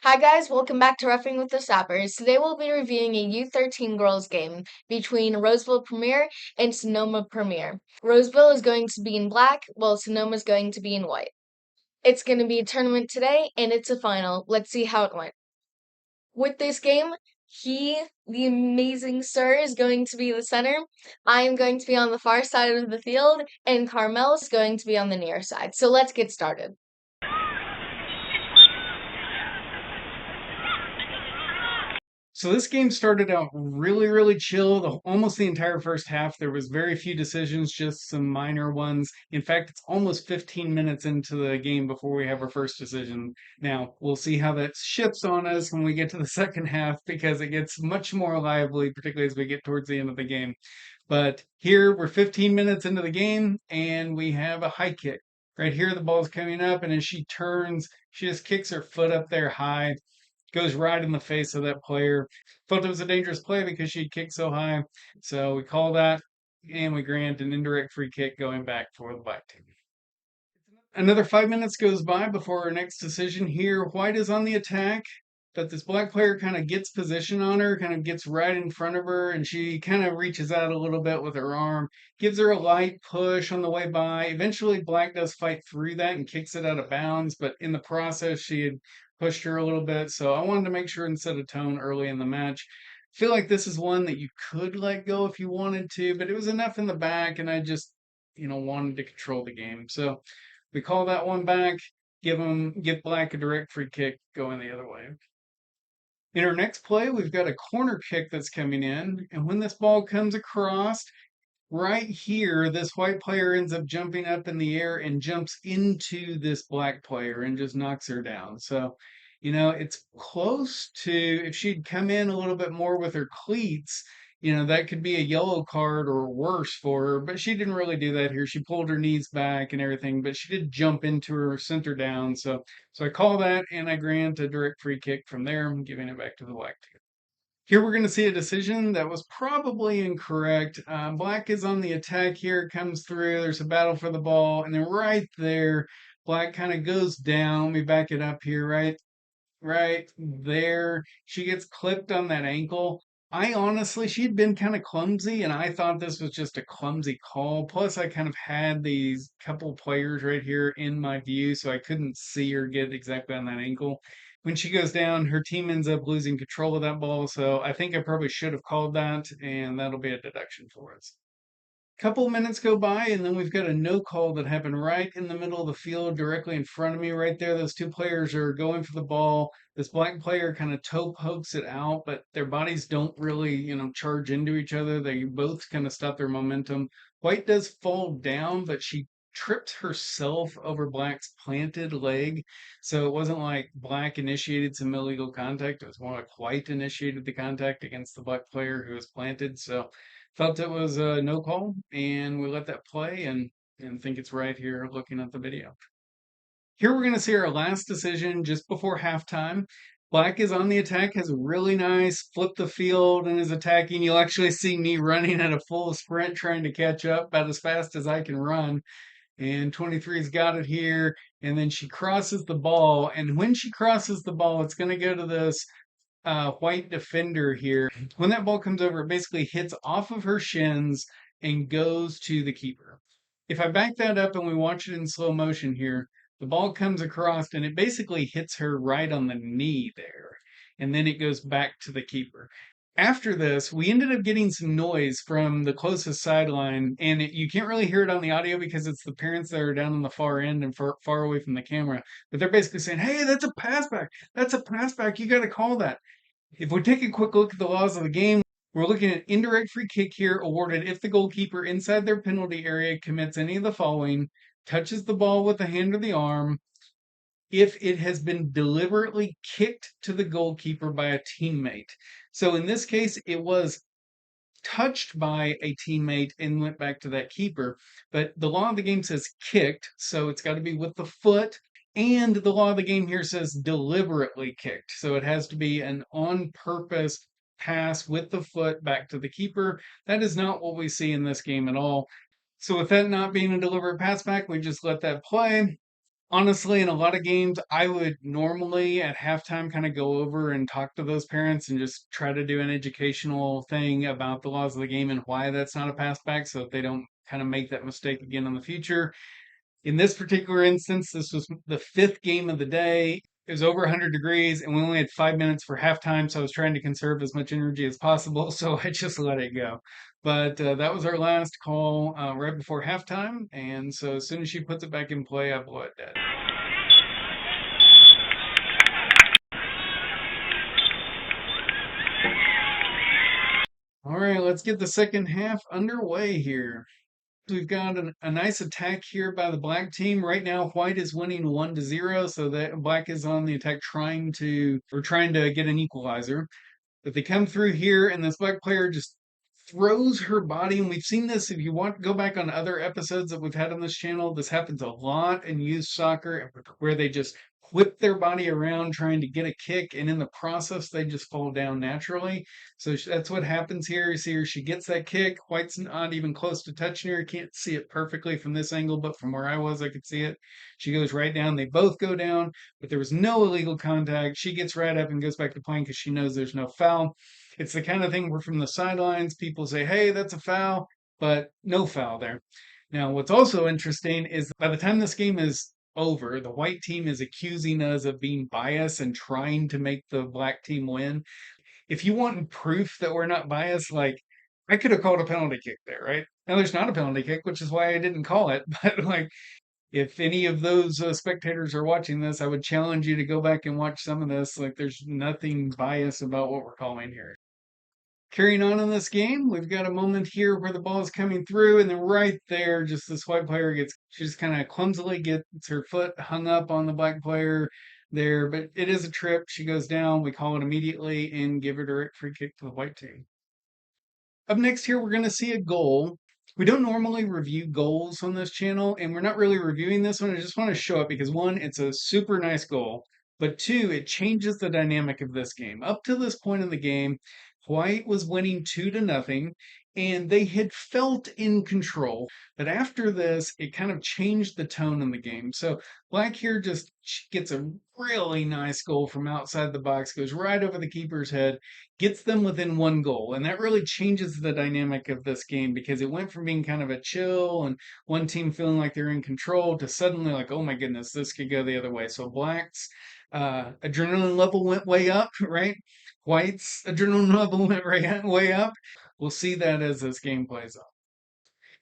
Hi guys, welcome back to Roughing with the Sappers. Today we'll be reviewing a U13 girls game between Roseville Premier and Sonoma Premier. Roseville is going to be in black, while Sonoma is going to be in white. It's going to be a tournament today, and it's a final. Let's see how it went. With this game, the amazing sir, is going to be the center. I am going to be on the far side of the field, and Carmel is going to be on the near side. So let's get started. So this game started out really chill. Almost the entire first half, there was very few decisions, just some minor ones. In fact, it's almost 15 minutes into the game before we have our first decision. Now, we'll see how that shifts on us when we get to the second half because it gets much more lively, particularly as we get towards the end of the game. But here, we're 15 minutes into the game, and we have a high kick. Right here, the ball's coming up, and as she turns, she just kicks her foot up there high, goes right in the face of that player. Felt it was a dangerous play because she kicked so high. So we call that and we grant an indirect free kick going back for the black team. Another 5 minutes goes by before our next decision here. White is on the attack, but this black player kind of gets position on her, kind of gets right in front of her, and she kind of reaches out a little bit with her arm, gives her a light push on the way by. Eventually, black does fight through that and kicks it out of bounds, but in the process, she had pushed her a little bit. So I wanted to make sure and set a tone early in the match. Feel like this is one that you could let go if you wanted to, but it was enough in the back, and I just, wanted to control the game. So we call that one back, give black a direct free kick going the other way. In our next play, we've got a corner kick that's coming in, and when this ball comes across, right here, this white player ends up jumping up in the air and jumps into this black player and just knocks her down. So, it's close to if she'd come in a little bit more with her cleats, that could be a yellow card or worse for her, but she didn't really do that here. She pulled her knees back and everything, but she did jump into her center down. So I call that and I grant a direct free kick from there, giving it back to the black team. Here we're going to see a decision that was probably incorrect. Black is on the attack here, comes through. There's a battle for the ball. And then right there, black kind of goes down. Let me back it up here, right there. She gets clipped on that ankle. I honestly, she'd been kind of clumsy, and I thought this was just a clumsy call. Plus, I kind of had these couple players right here in my view, so I couldn't see her get exactly on that ankle. When she goes down, her team ends up losing control of that ball, so I think I probably should have called that, and that'll be a deduction for us. Couple minutes go by, and then we've got a no call that happened right in the middle of the field, directly in front of me, right there. Those two players are going for the ball. This black player kind of toe pokes it out, but their bodies don't really, charge into each other. They both kind of stop their momentum. White does fall down, but she tripped herself over black's planted leg. So it wasn't like black initiated some illegal contact. It was more like white initiated the contact against the black player who was planted. So felt it was a no call, and we let that play and think it's right here looking at the video. Here we're going to see our last decision just before halftime. Black is on the attack, has a really nice flip the field and is attacking. You'll actually see me running at a full sprint trying to catch up about as fast as I can run. And 23's got it here. And then she crosses the ball. And when she crosses the ball, it's going to go to this white defender here. When that ball comes over, it basically hits off of her shins and goes to the keeper. If I back that up and we watch it in slow motion here, the ball comes across and it basically hits her right on the knee there. And then it goes back to the keeper. After this, we ended up getting some noise from the closest sideline, and you can't really hear it on the audio because it's the parents that are down on the far end and far away from the camera. But they're basically saying, "Hey, that's a pass back. That's a pass back. You got to call that." If we take a quick look at the laws of the game, we're looking at indirect free kick here awarded if the goalkeeper inside their penalty area commits any of the following: touches the ball with the hand or the arm, if it has been deliberately kicked to the goalkeeper by a teammate. So in this case, it was touched by a teammate and went back to that keeper. But the law of the game says kicked, so it's got to be with the foot. And the law of the game here says deliberately kicked. So it has to be an on purpose pass with the foot back to the keeper. That is not what we see in this game at all. So with that not being a deliberate pass back, we just let that play. Honestly, in a lot of games, I would normally at halftime kind of go over and talk to those parents and just try to do an educational thing about the laws of the game and why that's not a pass back so that they don't kind of make that mistake again in the future. In this particular instance, this was the fifth game of the day. It was over 100 degrees, and we only had 5 minutes for halftime, so I was trying to conserve as much energy as possible, so I just let it go. But that was our last call right before halftime, and so as soon as she puts it back in play, I blow it dead. All right, let's get the second half underway here. We've got a nice attack here by the black team. Right now, white is winning 1-0, so that black is on the attack trying to get an equalizer. But they come through here, and this black player just throws her body. And we've seen this if you want to go back on other episodes that we've had on this channel. This happens a lot in youth soccer where they just whip their body around trying to get a kick, and in the process, they just fall down naturally. So that's what happens here. You see her, she gets that kick. White's not even close to touching her. You can't see it perfectly from this angle, but from where I was, I could see it. She goes right down. They both go down, but there was no illegal contact. She gets right up and goes back to playing because she knows there's no foul. It's the kind of thing where from the sidelines, people say, hey, that's a foul, but no foul there. Now, what's also interesting is by the time this game is over, the white team is accusing us of being biased and trying to make the black team win. If you want proof that we're not biased, like I could have called a penalty kick there, right? Now there's not a penalty kick, which is why I didn't call it. But like, if any of those spectators are watching this, I would challenge you to go back and watch some of this. Like, there's nothing biased about what we're calling here. Carrying on in this game, we've got a moment here where the ball is coming through, and then right there, just this white player she just kind of clumsily gets her foot hung up on the black player there, but it is a trip. She goes down. We call it immediately and give it a free kick to the white team. Up next here, we're going to see a goal. We don't normally review goals on this channel, and we're not really reviewing this one. I just want to show it because one, it's a super nice goal, but two, it changes the dynamic of this game. Up to this point in the game, White was winning 2-0, and they had felt in control. But after this, it kind of changed the tone in the game. So Black here just gets a really nice goal from outside the box, goes right over the keeper's head, gets them within one goal. And that really changes the dynamic of this game because it went from being kind of a chill and one team feeling like they're in control to suddenly like, oh my goodness, this could go the other way. So Black's adrenaline level went way up, right? White's adrenaline level went way up. We'll see that as this game plays out.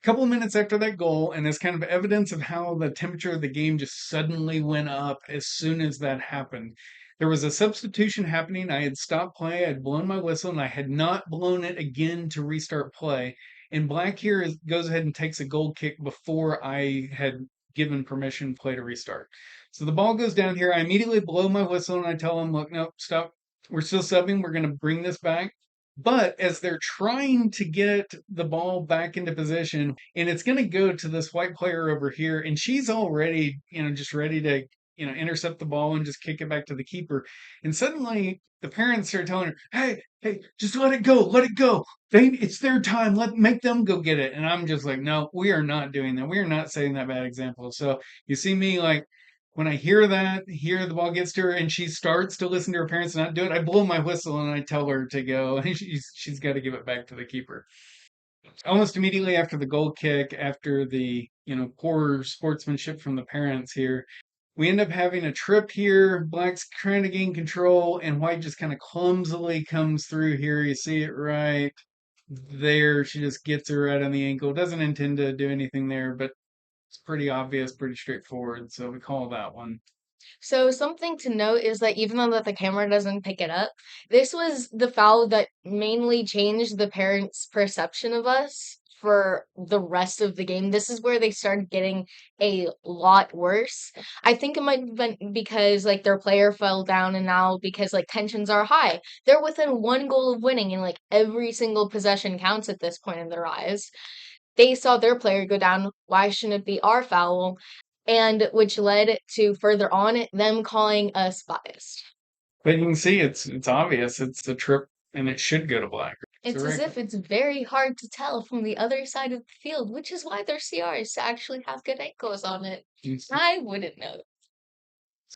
A couple of minutes after that goal, and as kind of evidence of how the temperature of the game just suddenly went up as soon as that happened. There was a substitution happening. I had stopped play, I had blown my whistle, and I had not blown it again to restart play. And Black here goes ahead and takes a goal kick before I had given permission play to restart. So the ball goes down here. I immediately blow my whistle and I tell them, look, no, stop. We're still subbing. We're going to bring this back. But as they're trying to get the ball back into position, and it's going to go to this white player over here, and she's already, just ready to, intercept the ball and just kick it back to the keeper. And suddenly the parents are telling her, hey, just let it go, let it go. It's their time. Make them go get it. And I'm just like, no, we are not doing that. We are not setting that bad example. So you see me like when I hear the ball gets to her and she starts to listen to her parents and not do it, I blow my whistle and I tell her to go. And she's got to give it back to the keeper. Almost immediately after the goal kick, after the poor sportsmanship from the parents here, we end up having a trip here. Black's trying to gain control, and White just kind of clumsily comes through here. You see it right there. She just gets her right on the ankle. Doesn't intend to do anything there, but it's pretty obvious, pretty straightforward. So we call that one. So something to note is that even though that the camera doesn't pick it up, this was the foul that mainly changed the parents' perception of us for the rest of the game. This is where they started getting a lot worse. I think it might have been because like their player fell down and now because like tensions are high. They're within one goal of winning and like every single possession counts at this point in their eyes. They saw their player go down. Why shouldn't it be our foul? And which led to further on them calling us biased. But you can see it's obvious. It's a trip, and it should go to Black. It's as if it's very hard to tell from the other side of the field, which is why their CRs actually have good ankles on it. I wouldn't know.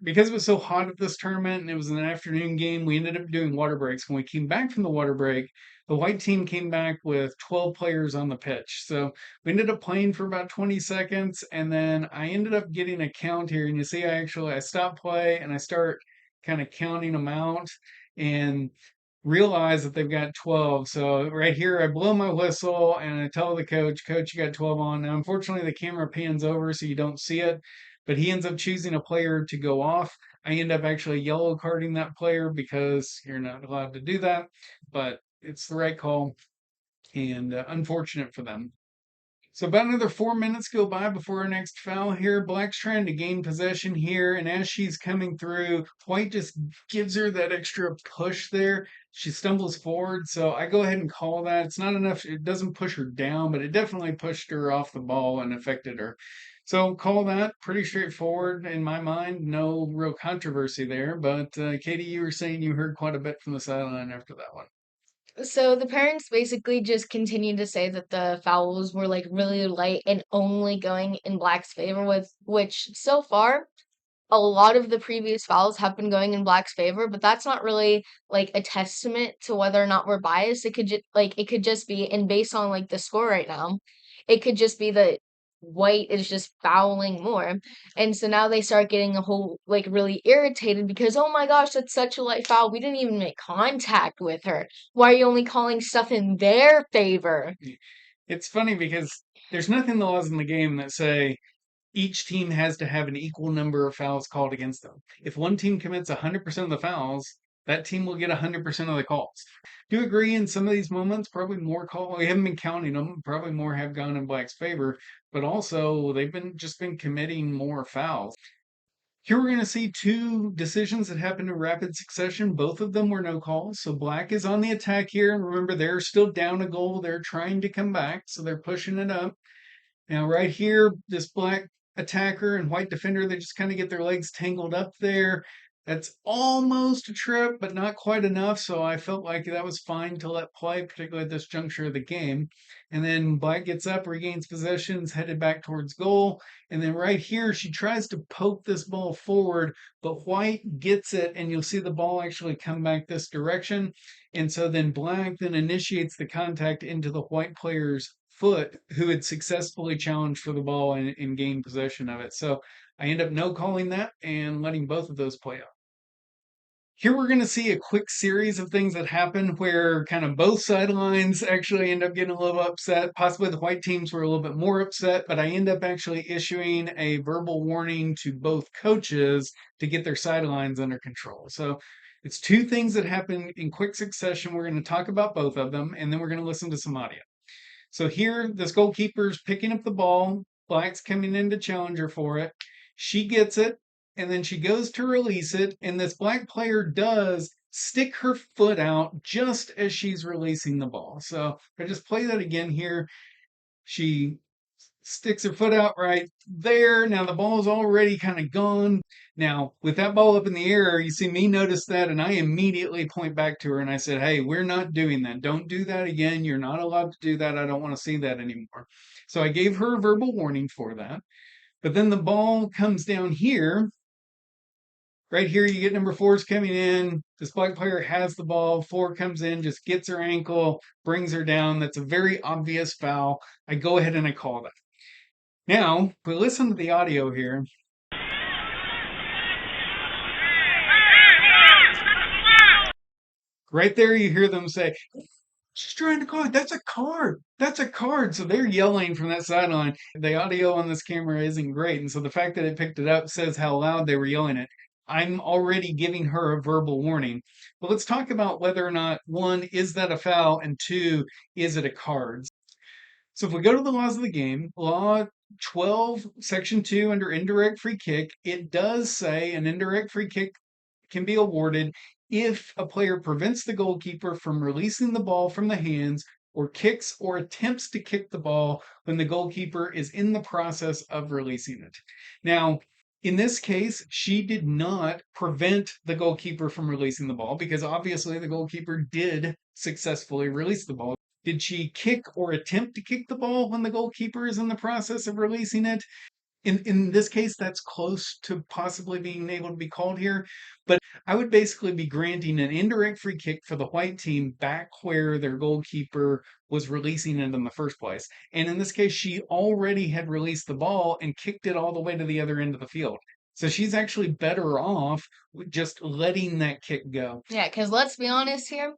Because it was so hot at this tournament and it was an afternoon game, we ended up doing water breaks. When we came back from the water break, the white team came back with 12 players on the pitch. So we ended up playing for about 20 seconds, and then I ended up getting a count here. And you see, I stop play and I start kind of counting them out and realize that they've got 12. So right here, I blow my whistle and I tell the coach, you got 12 on. Now, unfortunately, the camera pans over so you don't see it, but he ends up choosing a player to go off. I end up actually yellow carding that player because you're not allowed to do that, but it's the right call and unfortunate for them. So about another 4 minutes go by before our next foul here. Black's trying to gain possession here, and as she's coming through, White just gives her that extra push there. She stumbles forward, so I go ahead and call that. It's not enough, it doesn't push her down, but it definitely pushed her off the ball and affected her. So call that pretty straightforward in my mind. No real controversy there. But Katie, you were saying you heard quite a bit from the sideline after that one. So the parents basically just continued to say that the fouls were like really light and only going in Black's favor, with which so far a lot of the previous fouls have been going in Black's favor, but that's not really like a testament to whether or not we're biased. It could just it could just be, and based on like the score right now, it could just be that White is just fouling more. And so now they start getting a whole like really irritated because oh my gosh, that's such a light foul. We didn't even make contact with her. Why are you only calling stuff in their favor? It's funny because there's nothing in the laws in the game that say each team has to have an equal number of fouls called against them. If one team commits 100% of the fouls, that team will get 100% of the calls. Do you agree in some of these moments, probably more call, we haven't been counting them, probably more have gone in Black's favor, but also they've been committing more fouls. Here we're going to see two decisions that happened in rapid succession. Both of them were no calls. So Black is on the attack here. And remember, they're still down a goal. They're trying to come back. So they're pushing it up. Now, right here, this Black attacker and white defender, they just kind of get their legs tangled up there. That's almost a trip, but not quite enough. So I felt like that was fine to let play, particularly at this juncture of the game. And then Black gets up, regains possession, is headed back towards goal. And then right here, she tries to poke this ball forward, but White gets it, and you'll see the ball actually come back this direction. And so then Black then initiates the contact into the white player's foot who had successfully challenged for the ball and gained possession of it. So I end up no calling that and letting both of those play out. Here we're going to see a quick series of things that happen where kind of both sidelines actually end up getting a little upset. Possibly the white teams were a little bit more upset, but I end up actually issuing a verbal warning to both coaches to get their sidelines under control. So it's two things that happen in quick succession. We're going to talk about both of them, and then we're going to listen to some audio. So here, this goalkeeper's picking up the ball. Black's coming in to challenge her for it. She gets it, and then she goes to release it, and this black player does stick her foot out just as she's releasing the ball. So if I just play that again here, she sticks her foot out right there. Now the ball is already kind of gone. Now, with that ball up in the air, you see me notice that, and I immediately point back to her and I said, hey, we're not doing that. Don't do that again. You're not allowed to do that. I don't want to see that anymore. So I gave her a verbal warning for that. But then the ball comes down here. Right here, you get number four's coming in. This black player has the ball. Four comes in, just gets her ankle, brings her down. That's a very obvious foul. I go ahead and I call that. Now, we listen to the audio here. Right there, you hear them say, she's trying to call it. That's a card. That's a card. So they're yelling from that sideline. The audio on this camera isn't great. And so the fact that it picked it up says how loud they were yelling it. I'm already giving her a verbal warning. But let's talk about whether or not one, is that a foul? And two, is it a card? So if we go to the laws of the game, law 12, section 2 under indirect free kick, it does say an indirect free kick can be awarded if a player prevents the goalkeeper from releasing the ball from the hands or kicks or attempts to kick the ball when the goalkeeper is in the process of releasing it. Now, in this case, she did not prevent the goalkeeper from releasing the ball because obviously the goalkeeper did successfully release the ball. Did she kick or attempt to kick the ball when the goalkeeper is in the process of releasing it? In this case, that's close to possibly being able to be called here, but I would basically be granting an indirect free kick for the white team back where their goalkeeper was releasing it in the first place. And in this case, she already had released the ball and kicked it all the way to the other end of the field. So she's actually better off with just letting that kick go. Yeah, because let's be honest here,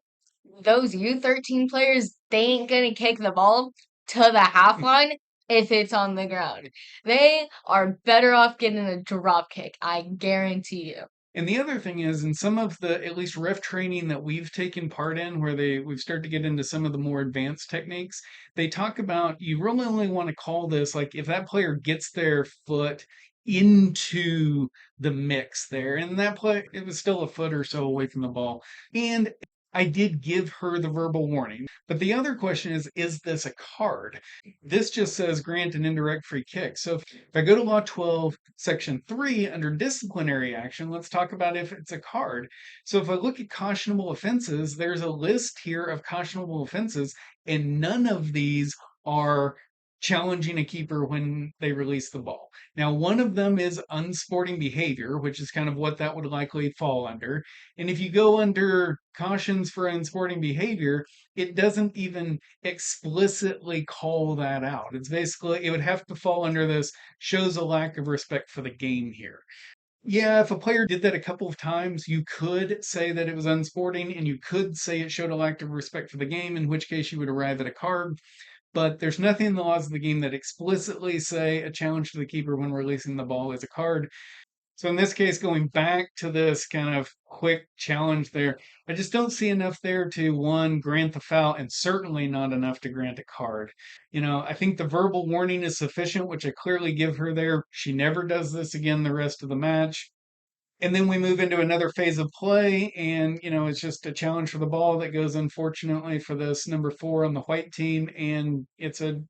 those U13 players, they ain't gonna kick the ball to the half line if it's on the ground. They are better off getting a drop kick, I guarantee you. And the other thing is, in some of the at least ref training that we've taken part in, where we've started to get into some of the more advanced techniques, they talk about you really only want to call this like if that player gets their foot into the mix there, and that play it was still a foot or so away from the ball. And I did give her the verbal warning. But the other question is this a card? This just says grant an indirect free kick. So if I go to Law 12, Section 3, under disciplinary action, let's talk about if it's a card. So if I look at cautionable offenses, there's a list here of cautionable offenses, and none of these are challenging a keeper when they release the ball. Now, one of them is unsporting behavior, which is kind of what that would likely fall under. And if you go under cautions for unsporting behavior, it doesn't even explicitly call that out. It's basically, it would have to fall under this shows a lack of respect for the game here. Yeah, if a player did that a couple of times, you could say that it was unsporting and you could say it showed a lack of respect for the game, in which case you would arrive at a card. But there's nothing in the laws of the game that explicitly say a challenge to the keeper when releasing the ball is a card. So in this case, going back to this kind of quick challenge there, I just don't see enough there to one, grant the foul, and certainly not enough to grant a card. I think the verbal warning is sufficient, which I clearly give her there. She never does this again the rest of the match. And then we move into another phase of play, and it's just a challenge for the ball that goes unfortunately for this number 4 on the white team, and it's a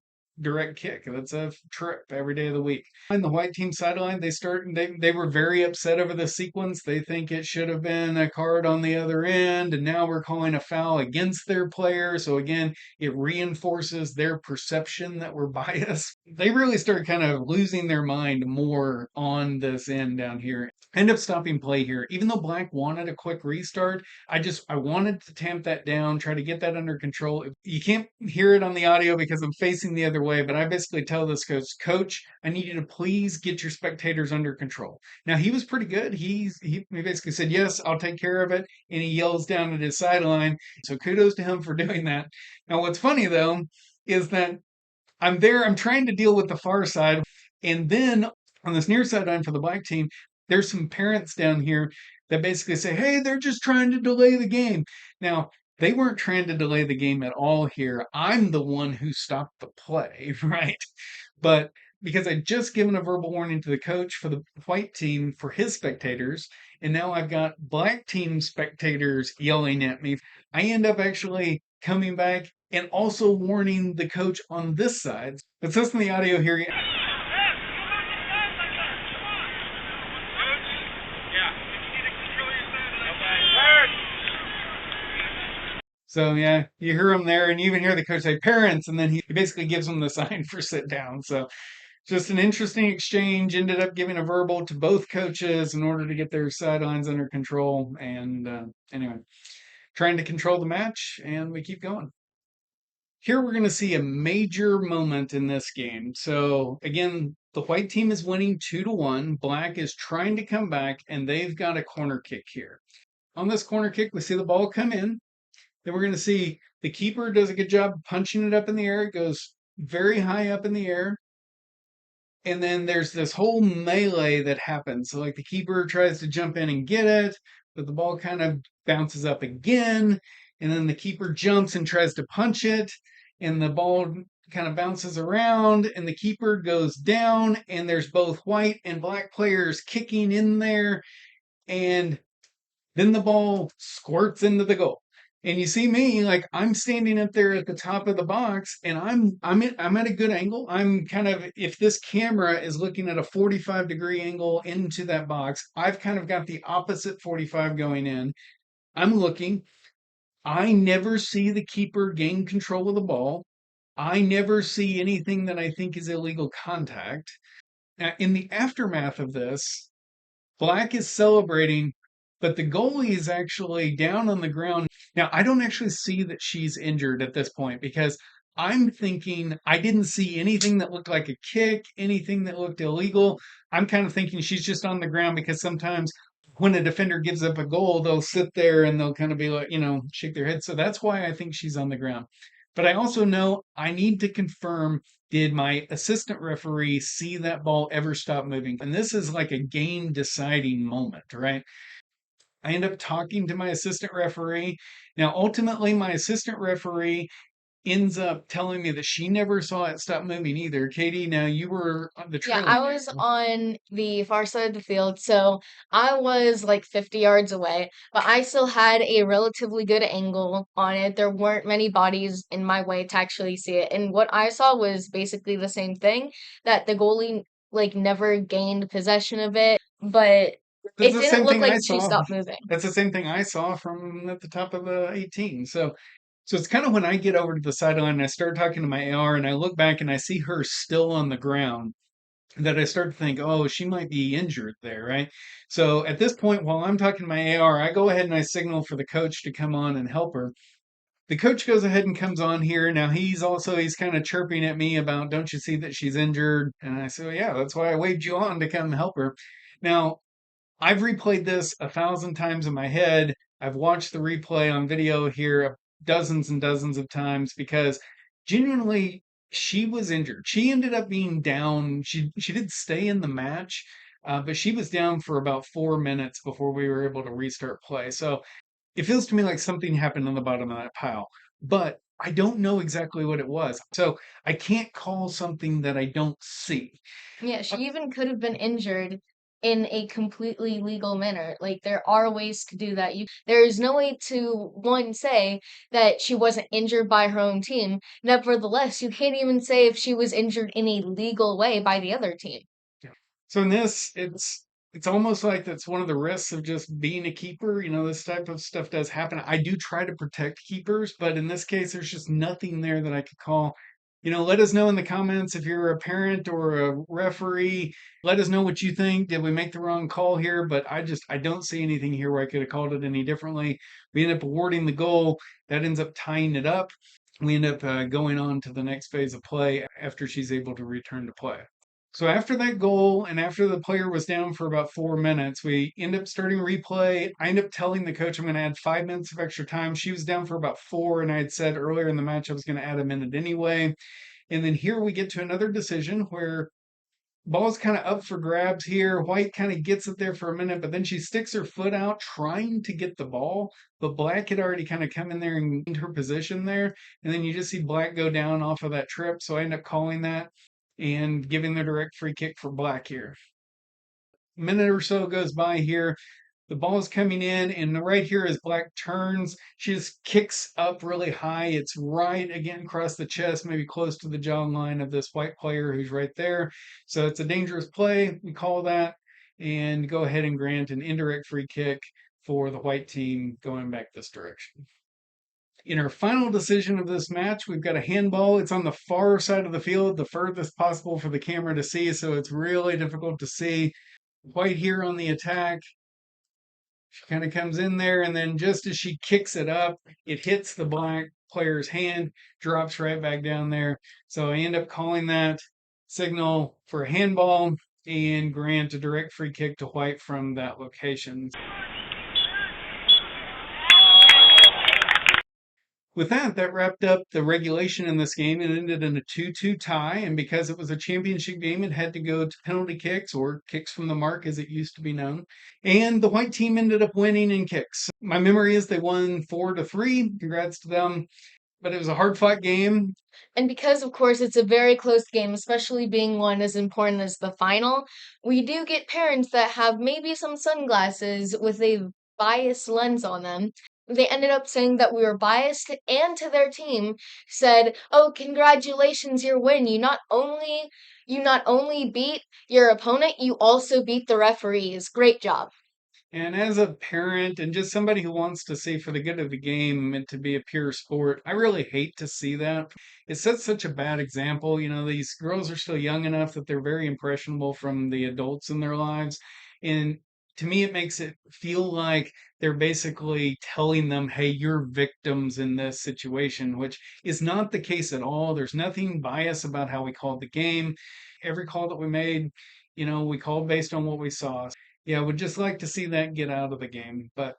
direct kick. That's a trip every day of the week. On the white team sideline, they were very upset over the sequence. They think it should have been a card on the other end, and now we're calling a foul against their player. So again, it reinforces their perception that we're biased. They really start kind of losing their mind more on this end down here. End up stopping play here. Even though Black wanted a quick restart, I wanted to tamp that down, try to get that under control. You can't hear it on the audio because I'm facing the other way, but I basically tell this coach, I need you to please get your spectators under control. Now he was pretty good. He basically said, yes, I'll take care of it. And he yells down at his sideline. So kudos to him for doing that. Now what's funny though, is that I'm trying to deal with the far side. And then on this near sideline for the black team, there's some parents down here that basically say, hey, they're just trying to delay the game. Now, they weren't trying to delay the game at all here. I'm the one who stopped the play, right? But because I just given a verbal warning to the coach for the white team for his spectators, and now I've got black team spectators yelling at me, I end up actually coming back and also warning the coach on this side. Let's listen to the audio here. So yeah, you hear him there, and you even hear the coach say parents, and then he basically gives them the sign for sit down. So just an interesting exchange. Ended up giving a verbal to both coaches in order to get their sidelines under control. And anyway, trying to control the match, and we keep going. Here we're going to see a major moment in this game. So again, the white team is winning 2-1. Black is trying to come back, and they've got a corner kick here. On this corner kick, we see the ball come in. Then we're going to see the keeper does a good job punching it up in the air. It goes very high up in the air. And then there's this whole melee that happens. So like the keeper tries to jump in and get it, but the ball kind of bounces up again. And then the keeper jumps and tries to punch it. And the ball kind of bounces around and the keeper goes down. And there's both white and black players kicking in there. And then the ball squirts into the goal. And you see me, like I'm standing up there at the top of the box, and I'm at a good angle. I'm kind of, if this camera is looking at a 45-degree angle into that box, I've kind of got the opposite 45 going in. I'm looking. I never see the keeper gain control of the ball. I never see anything that I think is illegal contact. Now, in the aftermath of this, Black is celebrating, but the goalie is actually down on the ground. Now, I don't actually see that she's injured at this point because I'm thinking I didn't see anything that looked like a kick, anything that looked illegal. I'm kind of thinking she's just on the ground because sometimes when a defender gives up a goal, they'll sit there and they'll kind of be like, shake their head. So that's why I think she's on the ground. But I also know I need to confirm, did my assistant referee see that ball ever stop moving? And this is like a game deciding moment, right? I end up talking to my assistant referee. Now, ultimately, my assistant referee ends up telling me that she never saw it stop moving either. Katie, now you were on the Yeah, trailing I was end. on the far side of the field, so I was like 50 yards away, but I still had a relatively good angle on it. There weren't many bodies in my way to actually see it. And what I saw was basically the same thing, that the goalie like never gained possession of it, but That's it the didn't same look thing like I she saw. stopped moving. That's the same thing I saw from at the top of the 18. So it's kind of when I get over to the sideline and I start talking to my AR and I look back and I see her still on the ground that I start to think, oh, she might be injured there, right? So at this point, while I'm talking to my AR, I go ahead and I signal for the coach to come on and help her. The coach goes ahead and comes on here. Now he's kind of chirping at me about, don't you see that she's injured? And I say, well, yeah, that's why I waved you on to come help her. Now I've replayed this 1,000 times in my head. I've watched the replay on video here dozens and dozens of times because genuinely she was injured. She ended up being down. She did stay in the match, but she was down for about 4 minutes before we were able to restart play. So it feels to me like something happened on the bottom of that pile, but I don't know exactly what it was. So I can't call something that I don't see. Yeah, she even could have been injured in a completely legal manner. Like there are ways to do that. There is no way to one say that she wasn't injured by her own team. Nevertheless, you can't even say if she was injured in a legal way by the other team. Yeah. So in this, it's almost like that's one of the risks of just being a keeper. This type of stuff does happen. I do try to protect keepers, but in this case, there's just nothing there that I could call. Let us know in the comments if you're a parent or a referee. Let us know what you think. Did we make the wrong call here? But I don't see anything here where I could have called it any differently. We end up awarding the goal. That ends up tying it up. We end up going on to the next phase of play after she's able to return to play. So after that goal and after the player was down for about 4 minutes, we end up starting replay. I end up telling the coach I'm going to add 5 minutes of extra time. She was down for about four, and I had said earlier in the match I was going to add a minute anyway. And then here we get to another decision where ball's kind of up for grabs here. White kind of gets it there for a minute, but then she sticks her foot out trying to get the ball. But Black had already kind of come in there and gained her position there. And then you just see Black go down off of that trip. So I end up calling that and giving the direct free kick for Black here. A minute or so goes by here. The ball is coming in, and right here as Black turns, she just kicks up really high. It's right again across the chest, maybe close to the jaw line of this white player who's right there. So it's a dangerous play. We call that and go ahead and grant an indirect free kick for the white team going back this direction. In our final decision of this match, we've got a handball. It's on the far side of the field, the furthest possible for the camera to see, so it's really difficult to see. White here on the attack. She kind of comes in there, and then just as she kicks it up, it hits the Black player's hand, drops right back down there. So I end up calling that signal for a handball and grant a direct free kick to White from that location. With that, that wrapped up the regulation in this game. It ended in a 2-2 tie, and because it was a championship game, it had to go to penalty kicks or kicks from the mark as it used to be known. And the white team ended up winning in kicks. My memory is they won 4-3. Congrats to them. But it was a hard-fought game. And because, of course, it's a very close game, especially being one as important as the final, we do get parents that have maybe some sunglasses with a biased lens on them. They ended up saying that we were biased and to their team said, "Oh, congratulations, your win. You not only beat your opponent, you also beat the referees. Great job." And as a parent and just somebody who wants to see for the good of the game and to be a pure sport, I really hate to see that. It sets such a bad example. You know, these girls are still young enough that they're very impressionable from the adults in their lives. And to me, it makes it feel like they're basically telling them, hey, you're victims in this situation, which is not the case at all. There's nothing biased about how we called the game. Every call that we made, we called based on what we saw. Yeah, would just like to see that get out of the game. But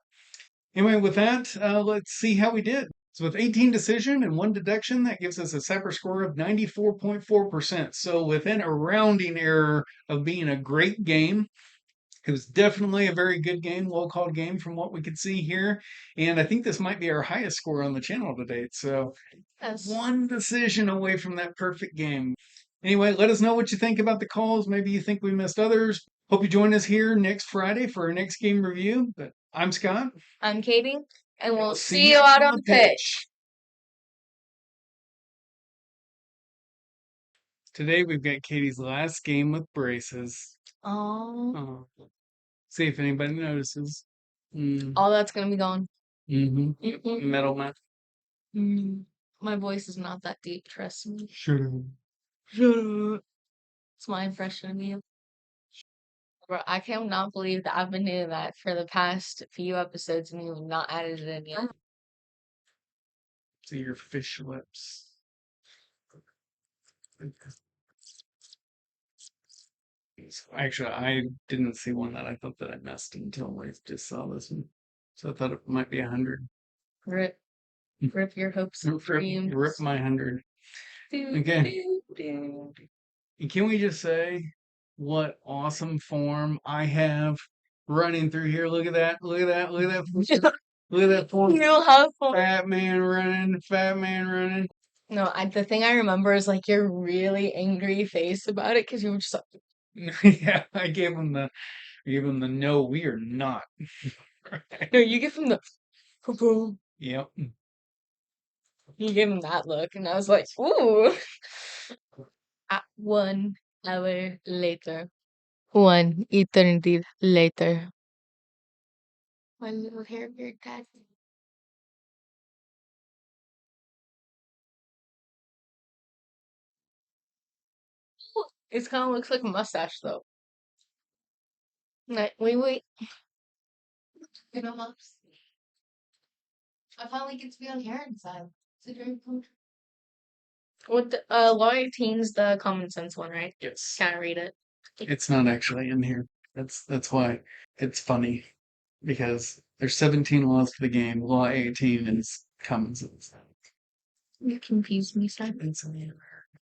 anyway, with that, let's see how we did. So with 18 decision and one deduction, that gives us a separate score of 94.4%. So within a rounding error of being a great game, it was definitely a very good game, well called game from what we could see here. And I think this might be our highest score on the channel to date. So Yes. one decision away from that perfect game. Anyway, let us know what you think about the calls. Maybe you think we missed others. Hope you join us here next Friday for our next game review. But I'm Scott. I'm Katie, and we'll See see you you out on on the the pitch. pitch. Today we've got Katie's last game with braces. Oh, Oh, see if anybody notices. all that's gonna be gone. Mm-hmm. Metal man. My voice is not that deep, trust me. Shut up. Shut up. It's my impression of you. Bro, I cannot believe that I've been doing that for the past few episodes and you've not added it in yet. See your fish lips. Actually, I didn't see one that I thought that I missed until I just saw this one. So I thought it might be 100. Rip, rip your hopes and dreams. Rip my 100. Okay. And can we just say what awesome form I have running through here? Look at that. Look at that. Look at that. Look at that form. You have fun. Fat man running. Fat man running. No, the thing I remember is like your really angry face about it because you were just like, Yeah, I gave him the no, we are not. no, you give him the boom. Yep. You gave him that look, and I was like, ooh. At 1 hour later. One eternity later. My little hair beard dad. It kind of looks like a mustache, though. Wait. You know, Mops. I finally get to be on hair inside. It's a dream come true. What Law 18's the common sense one, right? Yes. Can't read it. It's not actually in here. That's why it's funny because there's 17 laws to the game. Law 18 is common sense. You confused me, son. It's